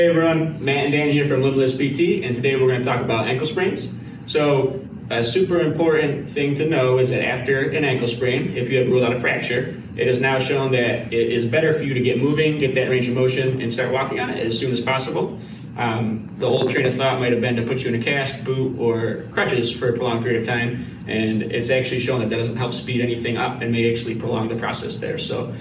Hey everyone, Matt and Dan here from Limitless PT, and today we're going to talk about ankle sprains. So a super important thing to know is that after an ankle sprain, if you have ruled out a fracture, it is now shown that it is better for you to get moving, get that range of motion, and start walking on it as soon as possible. The old train of thought might have been to put you in a cast, boot, or crutches for a prolonged period of time, and it's actually shown that that doesn't help speed anything up and may actually prolong the process there. So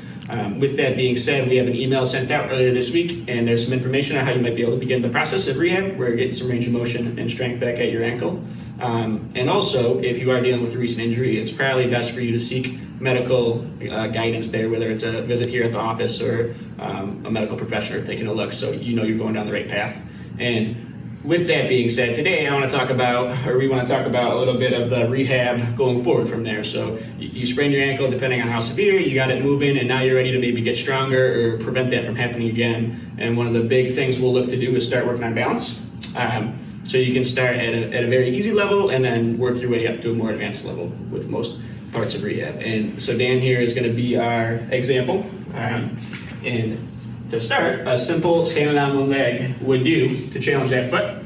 with that being said, we have an email sent out earlier this week, and there's some information on how you might be able to begin the process of rehab, where you're getting some range of motion and strength back at your ankle. And also, if you are dealing with a recent injury, it's probably best for you to seek medical guidance there, whether it's a visit here at the office or a medical professional taking a look, so you know you're going down the right path. And with that being said, today we want to talk about a little bit of the rehab going forward from there. So you sprained your ankle, depending on how severe, you got it moving, and now you're ready to maybe get stronger or prevent that from happening again. And one of the big things we'll look to do is start working on balance. So you can start at a very easy level and then work your way up to a more advanced level with most parts of rehab. And so Dan here is going to be our example. And to start, a simple standing on one leg would do to challenge that foot.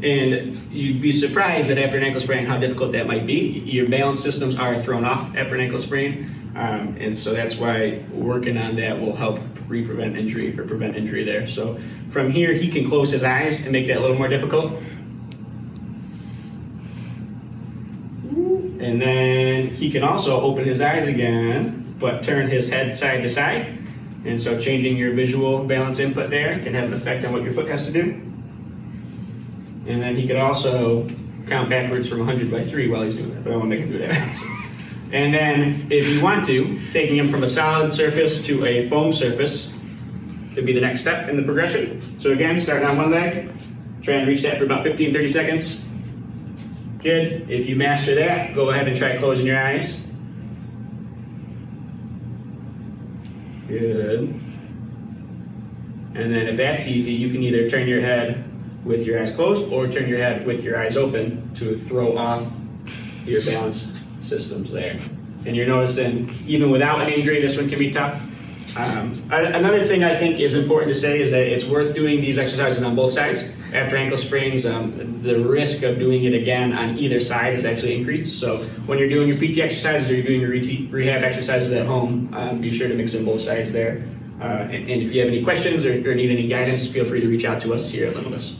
And you'd be surprised that after an ankle sprain how difficult that might be. Your balance systems are thrown off after an ankle sprain. And so that's why working on that will help prevent injury or prevent injury there. So from here, he can close his eyes and make that a little more difficult. And then he can also open his eyes again, but turn his head side to side. And so changing your visual balance input there can have an effect on what your foot has to do. And then he could also count backwards from 100 by 3 while he's doing that, but I won't make him do that. And then if you want to, taking him from a solid surface to a foam surface could be the next step in the progression. So again, starting on one leg, try and reach that for about 15, 30 seconds. Good. If you master that, go ahead and try closing your eyes. Good. And then if that's easy, you can either turn your head with your eyes closed or turn your head with your eyes open to throw off your balance systems there. And you're noticing, even without an injury, this one can be tough. Another thing I think is important to say is that it's worth doing these exercises on both sides. After ankle sprains, the risk of doing it again on either side is actually increased. So when you're doing your PT exercises or you're doing your rehab exercises at home, be sure to mix in both sides there. And if you have any questions or need any guidance, feel free to reach out to us here at Limitless.